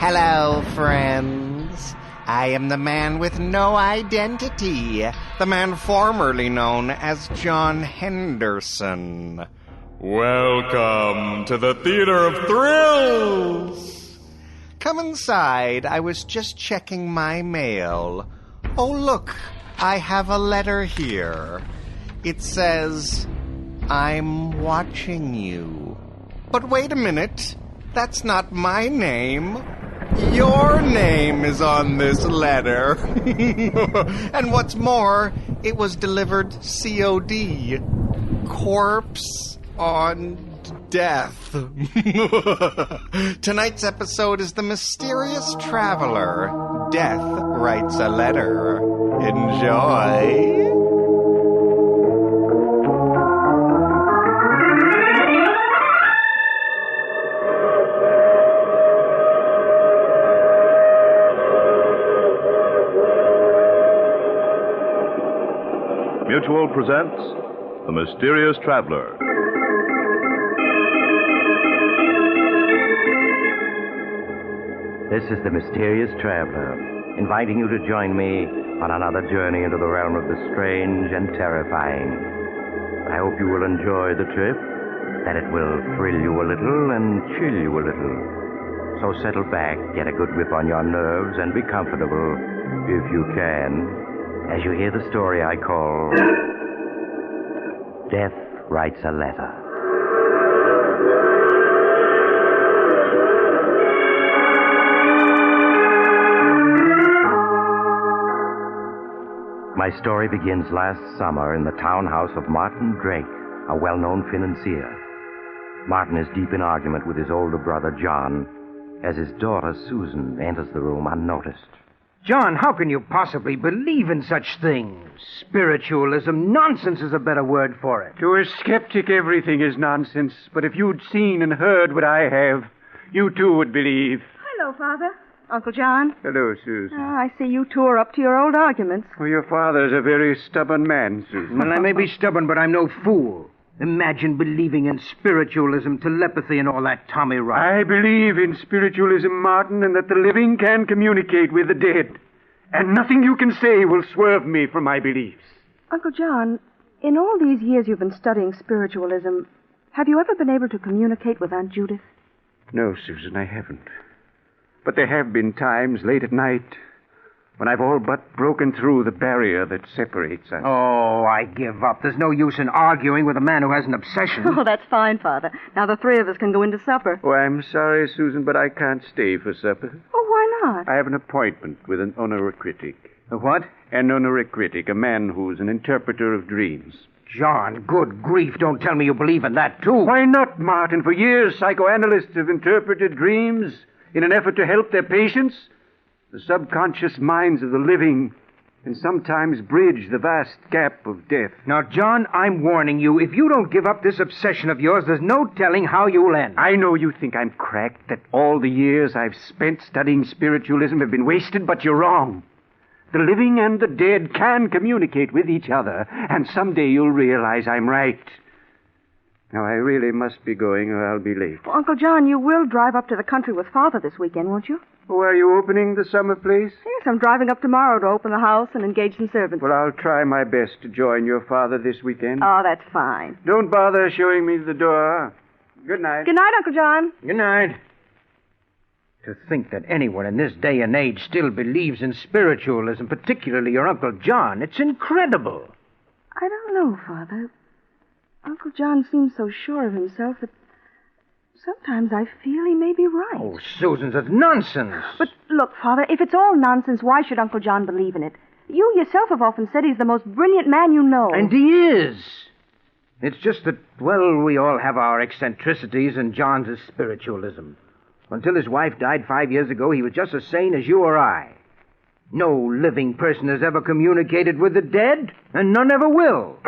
Hello, friends. I am the man with no identity, the man formerly known as John Henderson. Welcome to the Theater of Thrills! Come inside. I was just checking my mail. Oh, look, I have a letter here. It says, I'm watching you. But wait a minute. That's not my name. Your name is on this letter. And what's more, it was delivered COD. Corpse on death. Tonight's episode is The Mysterious Traveler. Death writes a letter. Enjoy. Mutual presents The Mysterious Traveler. This is The Mysterious Traveler, inviting you to join me on another journey into the realm of the strange and terrifying. I hope you will enjoy the trip, that it will thrill you a little and chill you a little. So settle back, get a good grip on your nerves, and be comfortable, if you can, as you hear the story I call Death Writes a Letter. My story begins last summer in the townhouse of Martin Drake, a well-known financier. Martin is deep in argument with his older brother, John, as his daughter, Susan, enters the room unnoticed. John, how can you possibly believe in such things? Spiritualism, nonsense is a better word for it. To a skeptic, everything is nonsense. But if you'd seen and heard what I have, you too would believe. Hello, Father. Uncle John. Hello, Susan. I see you two are up to your old arguments. Well, your father's a very stubborn man, Susan. Well, I may be stubborn, but I'm no fool. Imagine believing in spiritualism, telepathy, and all that Tommy rot. I believe in spiritualism, Martin, and that the living can communicate with the dead. And nothing you can say will swerve me from my beliefs. Uncle John, in all these years you've been studying spiritualism, have you ever been able to communicate with Aunt Judith? No, Susan, I haven't. But there have been times late at night when I've all but broken through the barrier that separates us. Oh, I give up. There's no use in arguing with a man who has an obsession. Oh, that's fine, Father. Now the three of us can go into supper. Oh, I'm sorry, Susan, but I can't stay for supper. Oh, why not? I have an appointment with an onoricritic. A what? An onoricritic, a man who's an interpreter of dreams. John, good grief, don't tell me you believe in that, too. Why not, Martin? For years, psychoanalysts have interpreted dreams in an effort to help their patients. The subconscious minds of the living can sometimes bridge the vast gap of death. Now, John, I'm warning you, if you don't give up this obsession of yours, there's no telling how you'll end. I know you think I'm cracked, that all the years I've spent studying spiritualism have been wasted, but you're wrong. The living and the dead can communicate with each other, and someday you'll realize I'm right. Now, I really must be going or I'll be late. Well, Uncle John, you will drive up to the country with Father this weekend, won't you? Oh, are you opening the summer place? Yes, I'm driving up tomorrow to open the house and engage some servants. Well, I'll try my best to join your father this weekend. Oh, that's fine. Don't bother showing me the door. Good night. Good night, Uncle John. Good night. To think that anyone in this day and age still believes in spiritualism, particularly your Uncle John, it's incredible. I don't know, Father. Uncle John seems so sure of himself that sometimes I feel he may be right. Oh, Susan, that's nonsense. But look, Father, if it's all nonsense, why should Uncle John believe in it? You yourself have often said he's the most brilliant man you know. And he is. It's just that, well, we all have our eccentricities, and John's is spiritualism. Until his wife died 5 years ago, he was just as sane as you or I. No living person has ever communicated with the dead, and none ever will.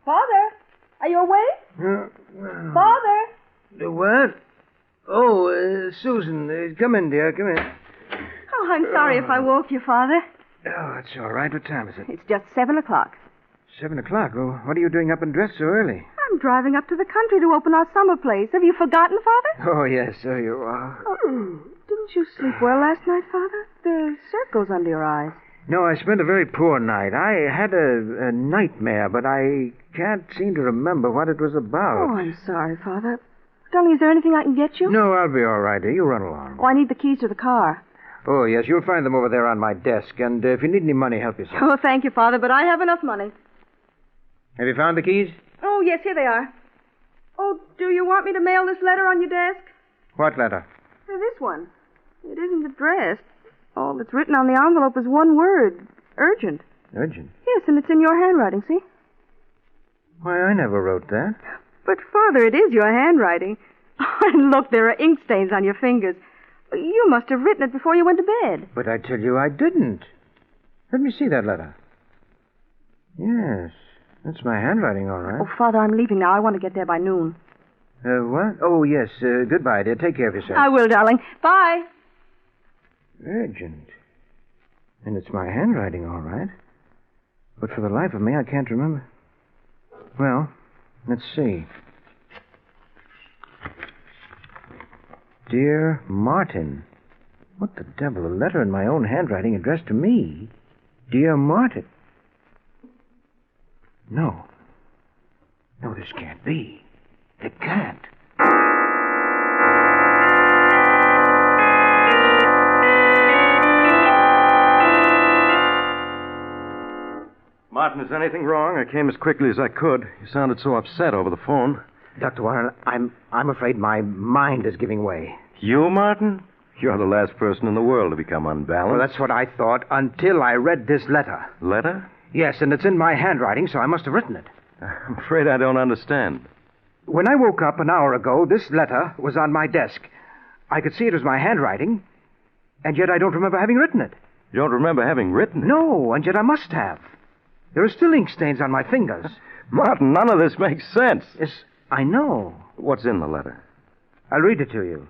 Father, are you awake? Father? What? Oh, Susan, come in, dear, come in. Oh, I'm sorry if I woke you, Father. Oh, that's all right. What time is it? It's just 7 o'clock. 7 o'clock. Oh, what are you doing up and dressed so early? I'm driving up to the country to open our summer place. Have you forgotten, Father? Oh, yes, so you are. Oh, didn't you sleep well last night, Father? There are circles under your eyes. No, I spent a very poor night. I had a nightmare, but I can't seem to remember what it was about. Oh, I'm sorry, Father. Darling, is there anything I can get you? No, I'll be all right, dear. You run along. Oh, I need the keys to the car. Oh, yes, you'll find them over there on my desk. And if you need any money, help yourself. Oh, thank you, Father, but I have enough money. Have you found the keys? Oh, yes, here they are. Oh, do you want me to mail this letter on your desk? What letter? This one. It isn't addressed. All that's written on the envelope is one word. Urgent. Urgent? Yes, and it's in your handwriting, see? Why, I never wrote that. But, Father, it is your handwriting. And look, there are ink stains on your fingers. You must have written it before you went to bed. But I tell you I didn't. Let me see that letter. Yes, that's my handwriting, all right. Oh, Father, I'm leaving now. I want to get there by noon. What? Oh, yes. Goodbye, dear. Take care of yourself. I will, darling. Bye. Urgent. And it's my handwriting, all right. But for the life of me, I can't remember. Well, let's see. Dear Martin. What the devil? A letter in my own handwriting addressed to me. Dear Martin. No. No, this can't be. It can't. Martin, is anything wrong? I came as quickly as I could. You sounded so upset over the phone. Dr. Warren, I'm afraid my mind is giving way. You, Martin? You're the last person in the world to become unbalanced. Well, that's what I thought until I read this letter. Letter? Yes, and it's in my handwriting, so I must have written it. I'm afraid I don't understand. When I woke up an hour ago, this letter was on my desk. I could see it was my handwriting, and yet I don't remember having written it. You don't remember having written it? No, and yet I must have. There are still ink stains on my fingers. Martin, none of this makes sense. Yes, I know. What's in the letter? I'll read it to you.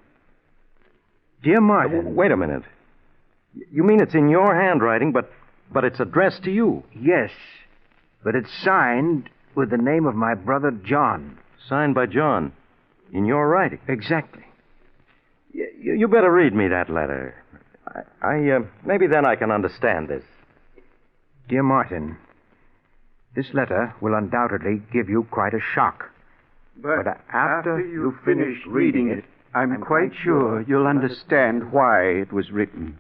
Dear Martin. Wait a minute. You mean it's in your handwriting, but it's addressed to you? Yes, but it's signed with the name of my brother John. Signed by John. In your writing? Exactly. You better read me that letter. Maybe then I can understand this. Dear Martin, this letter will undoubtedly give you quite a shock. But after you finish reading it, I'm quite sure you'll understand why it was written.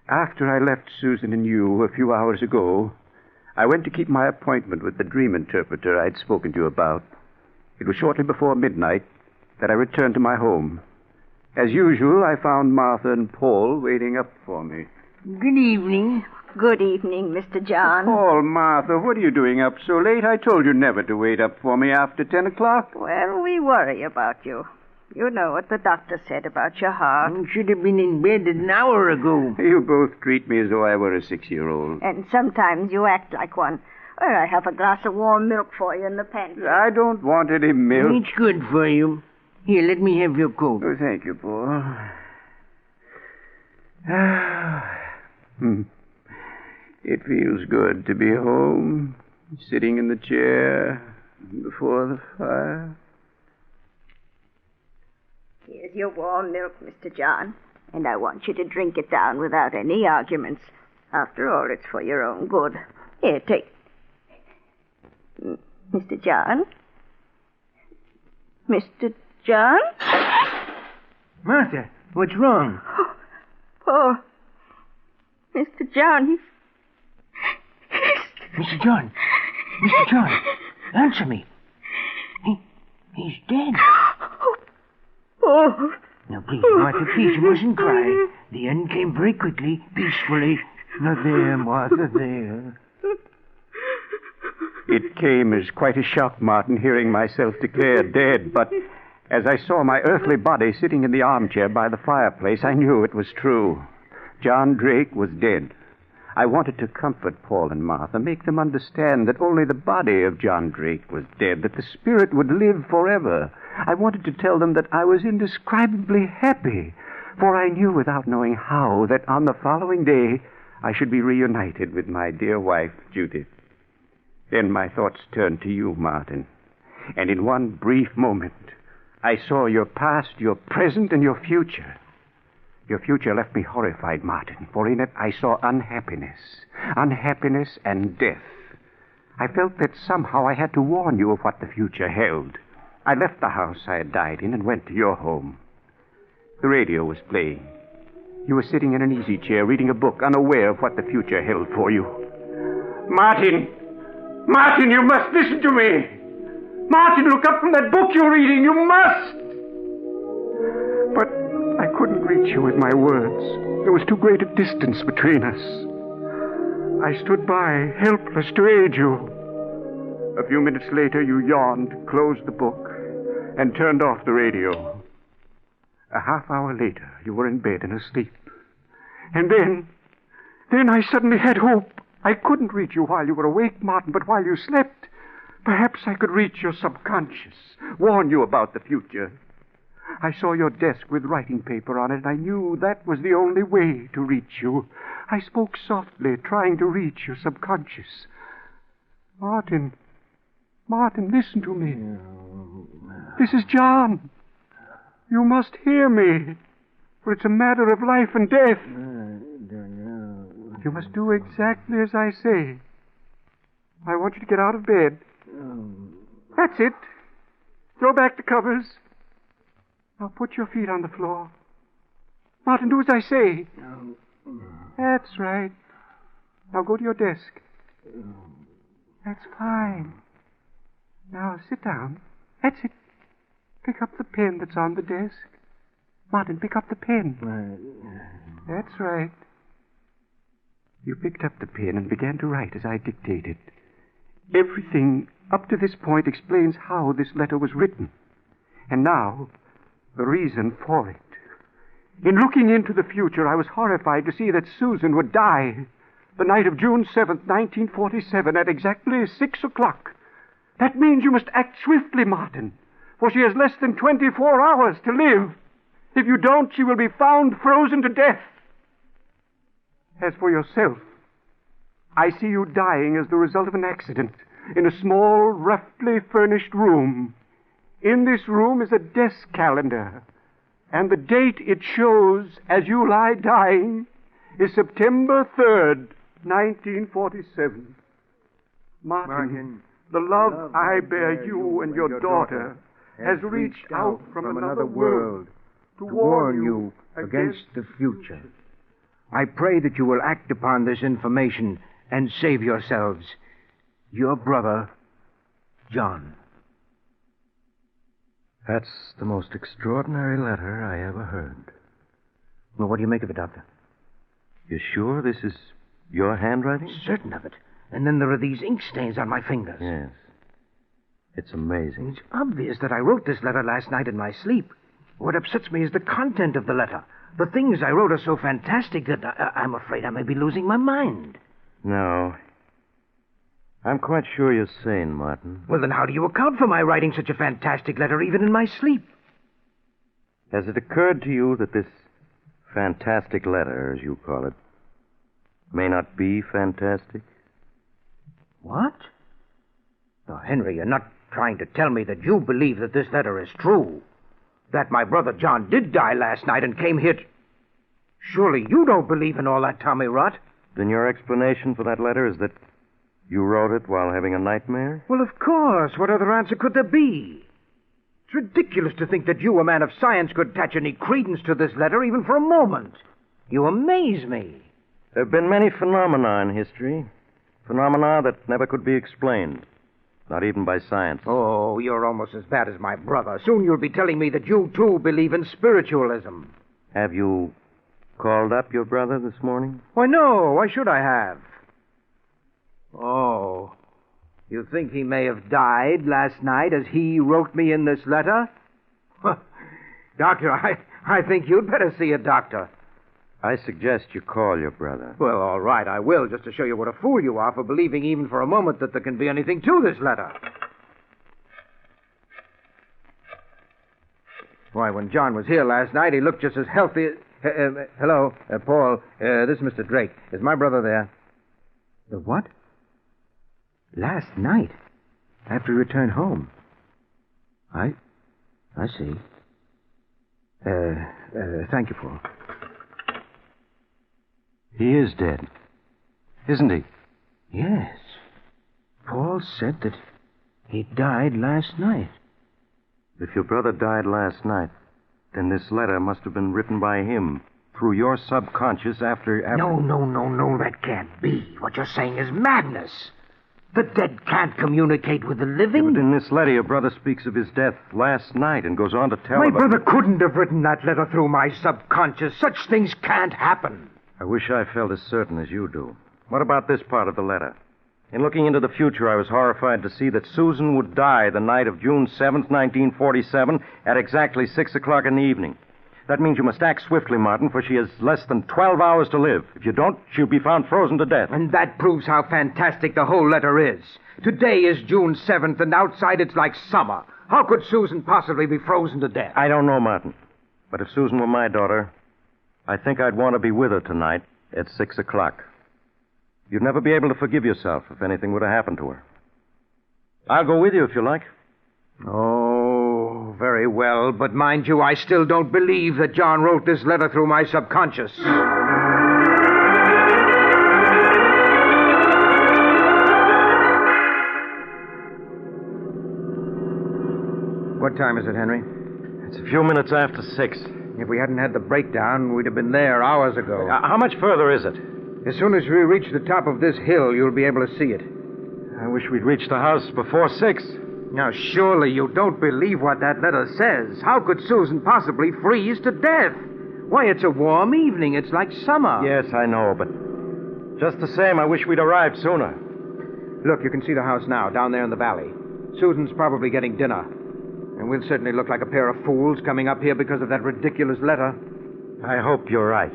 After I left Susan and you a few hours ago, I went to keep my appointment with the dream interpreter I'd spoken to you about. It was shortly before midnight that I returned to my home. As usual, I found Martha and Paul waiting up for me. Good evening. Good evening, Mr. John. Paul, Martha, what are you doing up so late? I told you never to wait up for me after 10 o'clock. Well, we worry about you. You know what the doctor said about your heart. You should have been in bed an hour ago. You both treat me as though I were a 6-year-old. And sometimes you act like one. Or I have a glass of warm milk for you in the pantry. I don't want any milk. It's good for you. Here, let me have your coat. Oh, thank you, Paul. It feels good to be home, sitting in the chair before the fire. Here's your warm milk, Mr. John. And I want you to drink it down without any arguments. After all, it's for your own good. Here, take. Mr. John? Mr. John? Martha, what's wrong? Paul. Mr. John, Mr. John. Mr. John, answer me. He's dead. Oh. Now, please, Martha, please, you mustn't cry. The end came very quickly, peacefully. Now, there, Martha, there. It came as quite a shock, Martin, hearing myself declared dead, but as I saw my earthly body sitting in the armchair by the fireplace, I knew it was true. John Drake was dead. I wanted to comfort Paul and Martha, make them understand that only the body of John Drake was dead, that the spirit would live forever. I wanted to tell them that I was indescribably happy, for I knew without knowing how that on the following day I should be reunited with my dear wife, Judith. Then my thoughts turned to you, Martin. And in one brief moment, I saw your past, your present, and your future. Your future left me horrified, Martin, for in it I saw unhappiness and death. I felt that somehow I had to warn you of what the future held. I left the house I had died in and went to your home. The radio was playing. You were sitting in an easy chair reading a book, unaware of what the future held for you. Martin! Martin, you must listen to me! Martin, look up from that book you're reading. You must! But I couldn't reach you with my words. There was too great a distance between us. I stood by, helpless to aid you. A few minutes later, you yawned, closed the book, and turned off the radio. A half hour later, you were in bed and asleep. And then I suddenly had hope. I couldn't reach you while you were awake, Martin, but while you slept, perhaps I could reach your subconscious, warn you about the future. I saw your desk with writing paper on it, and I knew that was the only way to reach you. I spoke softly, trying to reach your subconscious. Martin, listen to me. This is John. You must hear me, for it's a matter of life and death. You must do exactly as I say. I want you to get out of bed. That's it. Throw back the covers. Now put your feet on the floor. Martin, do as I say. That's right. Now go to your desk. That's fine. Now sit down. That's it. Pick up the pen that's on the desk. Martin, pick up the pen. That's right. You picked up the pen and began to write as I dictated. Everything up to this point explains how this letter was written. And now, the reason for it. In looking into the future, I was horrified to see that Susan would die the night of June 7th, 1947, at exactly 6 o'clock. That means you must act swiftly, Martin, for she has less than 24 hours to live. If you don't, she will be found frozen to death. As for yourself, I see you dying as the result of an accident in a small, roughly furnished room. In this room is a desk calendar, and the date it shows as you lie dying is September 3rd, 1947. Martin, the love I bear you and your daughter has reached out from another world to warn you against the future. I pray that you will act upon this information and save yourselves. Your brother, John. That's the most extraordinary letter I ever heard. Well, what do you make of it, Doctor? You sure this is your handwriting? Certain of it. And then there are these ink stains on my fingers. Yes. It's amazing. It's obvious that I wrote this letter last night in my sleep. What upsets me is the content of the letter. The things I wrote are so fantastic that I'm afraid I may be losing my mind. No. I'm quite sure you're sane, Martin. Well, then how do you account for my writing such a fantastic letter even in my sleep? Has it occurred to you that this fantastic letter, as you call it, may not be fantastic? What? Now, Henry, you're not trying to tell me that you believe that this letter is true. That my brother John did die last night and came here to... Surely you don't believe in all that Tommy rot. Then your explanation for that letter is that you wrote it while having a nightmare? Well, of course. What other answer could there be? It's ridiculous to think that you, a man of science, could attach any credence to this letter even for a moment. You amaze me. There have been many phenomena in history. Phenomena that never could be explained. Not even by science. Oh, you're almost as bad as my brother. Soon you'll be telling me that you, too, believe in spiritualism. Have you called up your brother this morning? Why, no. Why should I have? Oh, you think he may have died last night as he wrote me in this letter? Doctor, I think you'd better see a doctor. I suggest you call your brother. Well, all right, I will, just to show you what a fool you are for believing even for a moment that there can be anything to this letter. Why, when John was here last night, he looked just as healthy as... Hello, Paul. This is Mr. Drake. Is my brother there? The what? Last night, after he returned home. I see. Thank you, Paul. He is dead, isn't he? Yes. Paul said that he died last night. If your brother died last night, then this letter must have been written by him through your subconscious after... No, that can't be. What you're saying is madness. The dead can't communicate with the living. Yeah, but in this letter, your brother speaks of his death last night and goes on to tell My about... brother couldn't have written that letter through my subconscious. Such things can't happen. I wish I felt as certain as you do. What about this part of the letter? In looking into the future, I was horrified to see that Susan would die the night of June 7th, 1947, at exactly 6 o'clock in the evening. That means you must act swiftly, Martin, for she has less than 12 hours to live. If you don't, she'll be found frozen to death. And that proves how fantastic the whole letter is. Today is June 7th, and outside it's like summer. How could Susan possibly be frozen to death? I don't know, Martin. But if Susan were my daughter, I think I'd want to be with her tonight at 6 o'clock. You'd never be able to forgive yourself if anything would have happened to her. I'll go with you if you like. Oh, very well. But mind you, I still don't believe that John wrote this letter through my subconscious. What time is it, Henry? It's a few minutes after 6. If we hadn't had the breakdown, we'd have been there hours ago. How much further is it? As soon as we reach the top of this hill, you'll be able to see it. I wish we'd reached the house before 6. Now, surely you don't believe what that letter says. How could Susan possibly freeze to death? Why, it's a warm evening. It's like summer. Yes, I know, but just the same, I wish we'd arrived sooner. Look, you can see the house now, down there in the valley. Susan's probably getting dinner. And we'll certainly look like a pair of fools coming up here because of that ridiculous letter. I hope you're right.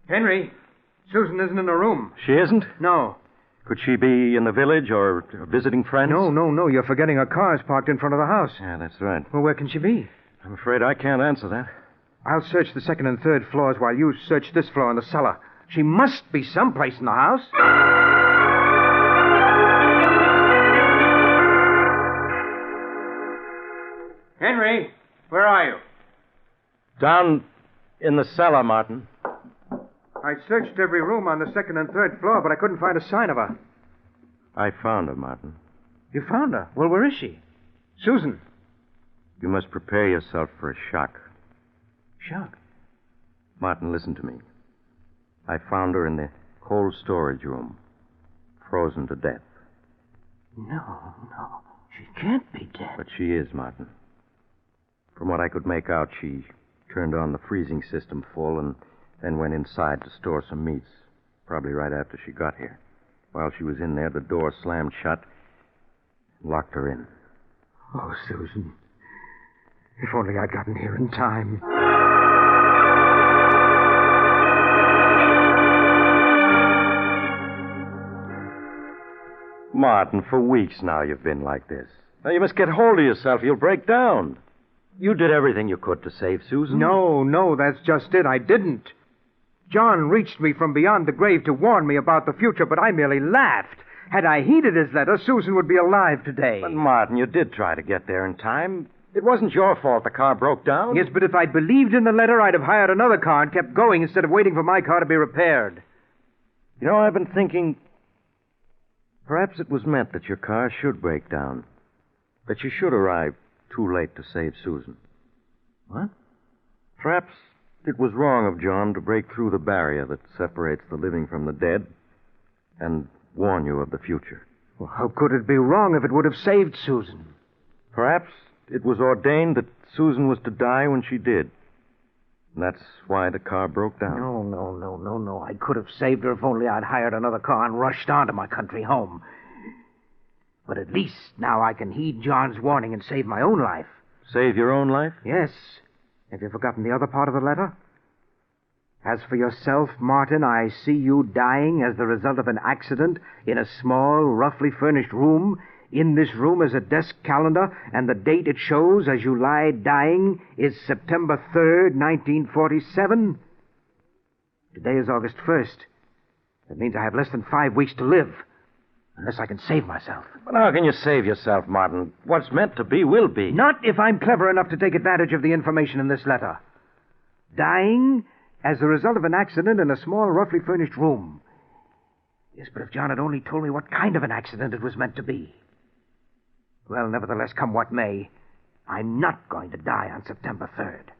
Henry, Susan isn't in her room. She isn't? No. Could she be in the village or visiting friends? No. You're forgetting her car's parked in front of the house. Yeah, that's right. Well, where can she be? I'm afraid I can't answer that. I'll search the second and third floors while you search this floor in the cellar. She must be someplace in the house. Henry, where are you? Down in the cellar, Martin. I searched every room on the second and third floor, but I couldn't find a sign of her. I found her, Martin. You found her? Well, where is she? Susan. You must prepare yourself for a shock. Shock? Martin, listen to me. I found her in the cold storage room, frozen to death. No. She can't be dead. But she is, Martin. From what I could make out, she turned on the freezing system full and then went inside to store some meats, probably right after she got here. While she was in there, the door slammed shut and locked her in. Oh, Susan. If only I'd gotten here in time. Martin, for weeks now you've been like this. Now you must get hold of yourself. You'll break down. You did everything you could to save Susan. No, that's just it. I didn't. John reached me from beyond the grave to warn me about the future, but I merely laughed. Had I heeded his letter, Susan would be alive today. But, Martin, you did try to get there in time. It wasn't your fault the car broke down. Yes, but if I'd believed in the letter, I'd have hired another car and kept going instead of waiting for my car to be repaired. You know, I've been thinking... Perhaps it was meant that your car should break down. That you should arrive too late to save Susan. What? Perhaps it was wrong of John to break through the barrier that separates the living from the dead and warn you of the future. Well, how could it be wrong if it would have saved Susan? Perhaps it was ordained that Susan was to die when she did. And that's why the car broke down. No. I could have saved her if only I'd hired another car and rushed on to my country home. But at least now I can heed John's warning and save my own life. Save your own life? Yes. Have you forgotten the other part of the letter? As for yourself, Martin, I see you dying as the result of an accident in a small, roughly furnished room. In this room is a desk calendar, and the date it shows as you lie dying is September 3rd, 1947. Today is August 1st. That means I have less than 5 weeks to live, unless I can save myself. But how can you save yourself, Martin? What's meant to be will be. Not if I'm clever enough to take advantage of the information in this letter. Dying as a result of an accident in a small, roughly furnished room. Yes, but if John had only told me what kind of an accident it was meant to be. Well, nevertheless, come what may, I'm not going to die on September 3rd.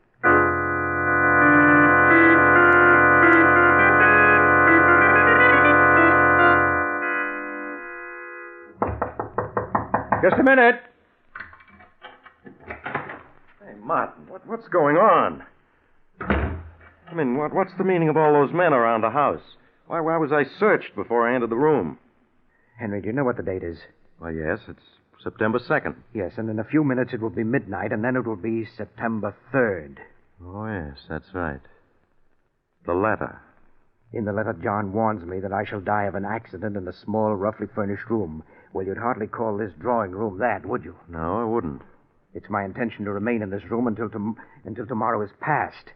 Just a minute. Hey, Martin, what's going on? I mean, what's the meaning of all those men around the house? Why was I searched before I entered the room? Henry, do you know what the date is? Well, yes, it's September 2nd. Yes, and in a few minutes it will be midnight, and then it will be September 3rd. Oh, yes, that's right. The letter. In the letter, John warns me that I shall die of an accident in a small, roughly furnished room. Well, you'd hardly call this drawing room that, would you? No, I wouldn't. It's my intention to remain in this room until tomorrow is past.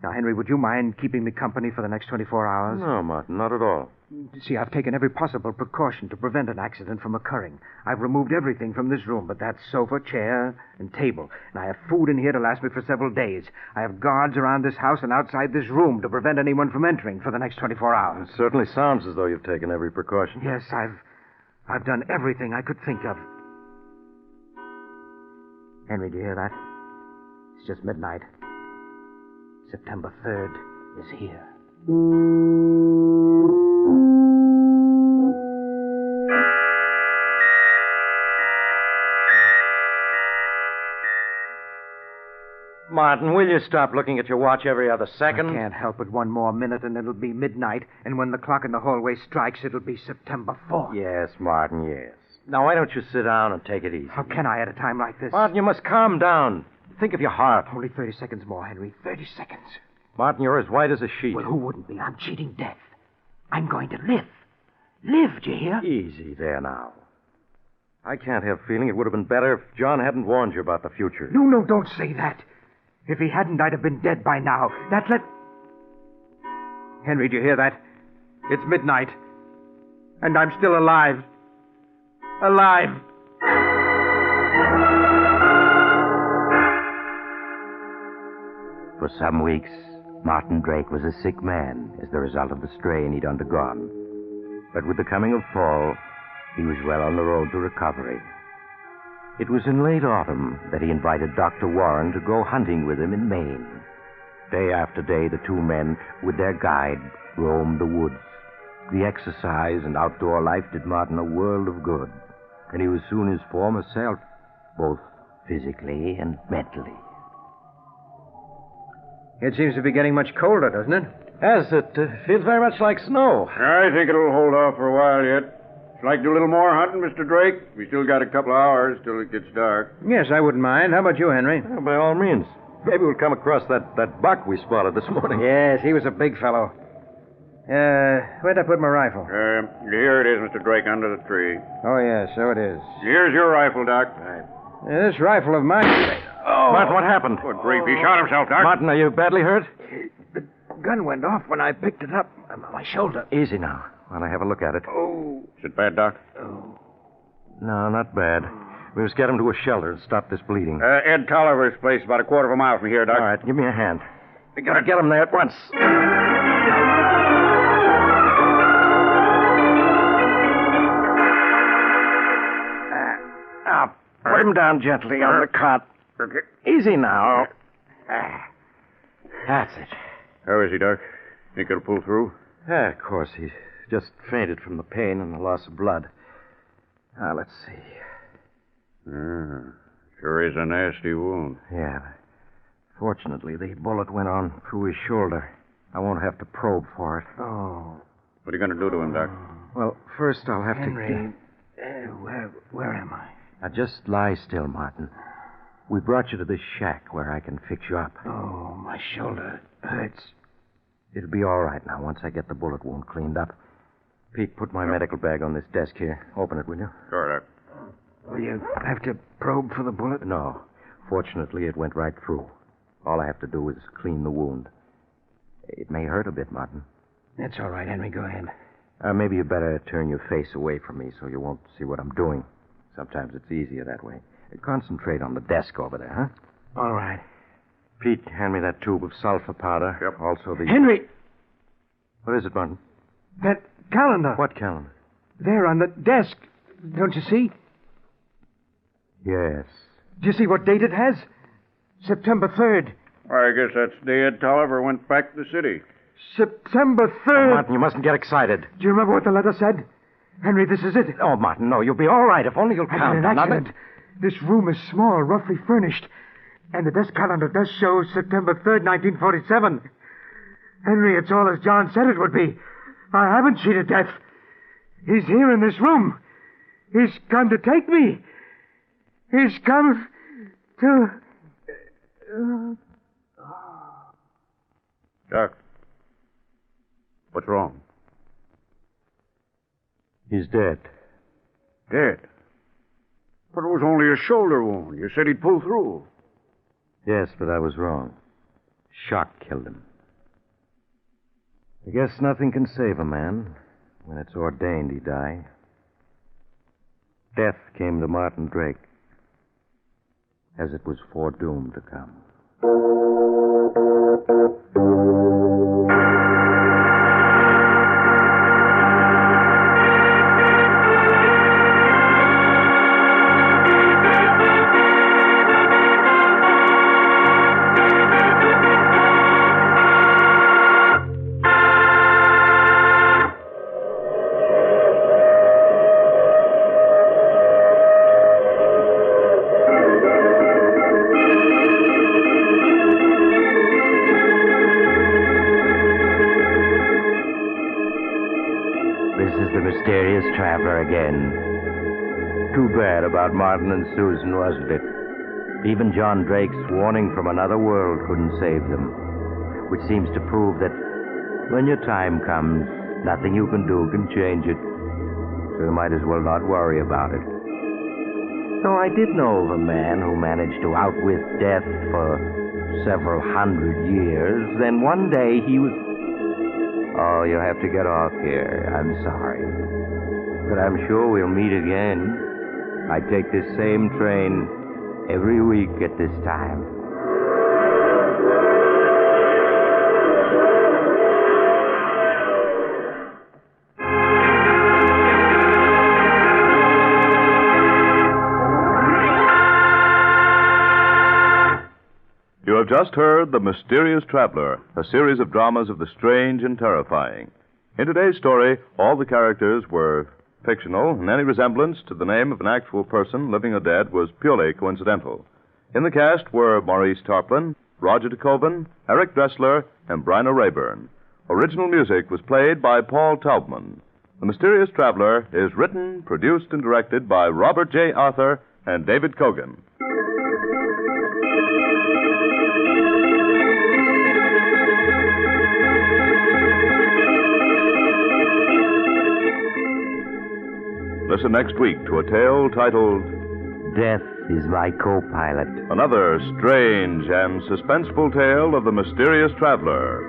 Now, Henry, would you mind keeping me company for the next 24 hours? No, Martin, not at all. See, I've taken every possible precaution to prevent an accident from occurring. I've removed everything from this room but that sofa, chair, and table. And I have food in here to last me for several days. I have guards around this house and outside this room to prevent anyone from entering for the next 24 hours. It certainly sounds as though you've taken every precaution. Yes, I've done everything I could think of. Henry, do you hear that? It's just midnight. September 3rd is here. Martin, will you stop looking at your watch every other second? I can't help it. One more minute and it'll be midnight. And when the clock in the hallway strikes, it'll be September 4th. Yes, Martin, yes. Now, why don't you sit down and take it easy? How can I at a time like this? Martin, you must calm down. Think of your heart. Only 30 seconds more, Henry. 30 seconds. Martin, you're as white as a sheet. Well, who wouldn't be? I'm cheating death. I'm going to live. Live, do you hear? Easy there now. I can't help feeling it would have been better if John hadn't warned you about the future. No, don't say that. If he hadn't, I'd have been dead by now. Henry, do you hear that? It's midnight. And I'm still alive. Alive. For some weeks, Martin Drake was a sick man as the result of the strain he'd undergone. But with the coming of fall, he was well on the road to recovery. It was in late autumn that he invited Dr. Warren to go hunting with him in Maine. Day after day, the two men, with their guide, roamed the woods. The exercise and outdoor life did Martin a world of good, and he was soon his former self, both physically and mentally. It seems to be getting much colder, doesn't it? Yes, it feels very much like snow. I think it'll hold off for a while yet. Would you like to do a little more hunting, Mr. Drake? We still got a couple of hours till it gets dark. Yes, I wouldn't mind. How about you, Henry? Well, by all means. Maybe we'll come across that buck we spotted this morning. Yes, he was a big fellow. Where'd I put my rifle? Here it is, Mr. Drake, under the tree. Oh, yes, so it is. Here's your rifle, Doc. This rifle of mine... Oh! Martin, what happened? Good grief, he shot himself, Doc. Martin, are you badly hurt? The gun went off when I picked it up on my shoulder. Easy now, while I have a look at it. Oh. Is it bad, Doc? Oh. No, not bad. We must get him to a shelter and stop this bleeding. Ed Tolliver's place, about a quarter of a mile from here, Doc. All right, give me a hand. We gotta get him there at once. Now, put him down gently on the cot. Okay. Easy now. That's it. How is he, Doc? Think he'll pull through? Yeah, of course. He's just fainted from the pain and the loss of blood. Now, let's see. Sure is a nasty wound. Yeah. Fortunately, the bullet went on through his shoulder. I won't have to probe for it. Oh. What are you going to do to him, Doc? Well, first I'll have Henry, where am I? Now, just lie still, Martin. We brought you to this shack where I can fix you up. Oh, my shoulder hurts. It'll be all right now once I get the bullet wound cleaned up. Pete, put my medical bag on this desk here. Open it, will you? Sure, Doc. Will you have to probe for the bullet? No. Fortunately, it went right through. All I have to do is clean the wound. It may hurt a bit, Martin. That's all right, Henry. Go ahead. Maybe you better turn your face away from me so you won't see what I'm doing. Sometimes it's easier that way. Concentrate on the desk over there, huh? All right. Pete, hand me that tube of sulfur powder. Yep. Also the... Henry! What is it, Martin? That calendar. What calendar? There on the desk. Don't you see? Yes. Do you see what date it has? September 3rd. I guess that's the day Ed Tolliver went back to the city. September 3rd. Oh, Martin, you mustn't get excited. Do you remember what the letter said? Henry, this is it. Oh, Martin, no. You'll be all right if only you'll I count. had an accident. This room is small, roughly furnished. And the desk calendar does show September 3rd, 1947. Henry, it's all as John said it would be. I haven't cheated death. He's here in this room. He's come to take me. He's come to... Doc, what's wrong? He's dead. Dead? But it was only a shoulder wound. You said he'd pull through. Yes, but I was wrong. Shock killed him. I guess nothing can save a man when it's ordained he die. Death came to Martin Drake as it was foredoomed to come. Mysterious traveler again. Too bad about Martin and Susan, wasn't it? Even John Drake's warning from another world couldn't save them. Which seems to prove that when your time comes, nothing you can do can change it. So you might as well not worry about it. Though I did know of a man who managed to outwit death for several hundred years. Then one day he was... Oh, you'll have to get off here. I'm sorry. But I'm sure we'll meet again. I take this same train every week at this time. You have just heard The Mysterious Traveler, a series of dramas of the strange and terrifying. In today's story, all the characters were fictional, and any resemblance to the name of an actual person, living or dead, was purely coincidental. In the cast were Maurice Tarplin, Roger DeKoven, Eric Dressler, and Bryna Rayburn. Original music was played by Paul Taubman. The Mysterious Traveler is written, produced, and directed by Robert J. Arthur and David Kogan. Listen next week to a tale titled Death is my co-pilot. Another Strange and Suspenseful Tale of the Mysterious Traveler.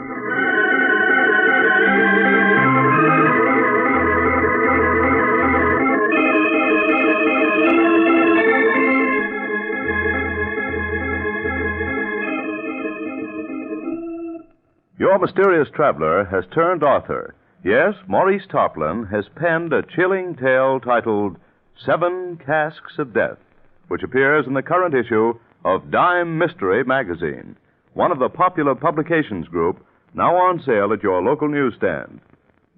Your Mysterious Traveler has turned author. Yes, Maurice Tarplin has penned a chilling tale titled 7 Casks of Death, which appears in the current issue of Dime Mystery magazine, one of the popular publications group, now on sale at your local newsstand.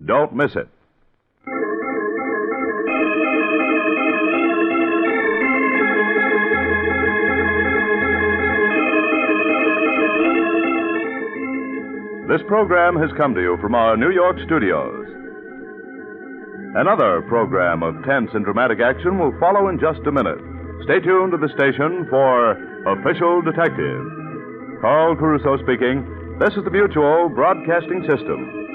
Don't miss it. This program has come to you from our New York studios. Another program of tense and dramatic action will follow in just a minute. Stay tuned to the station for Official Detective. Carl Caruso speaking. This is the Mutual Broadcasting System.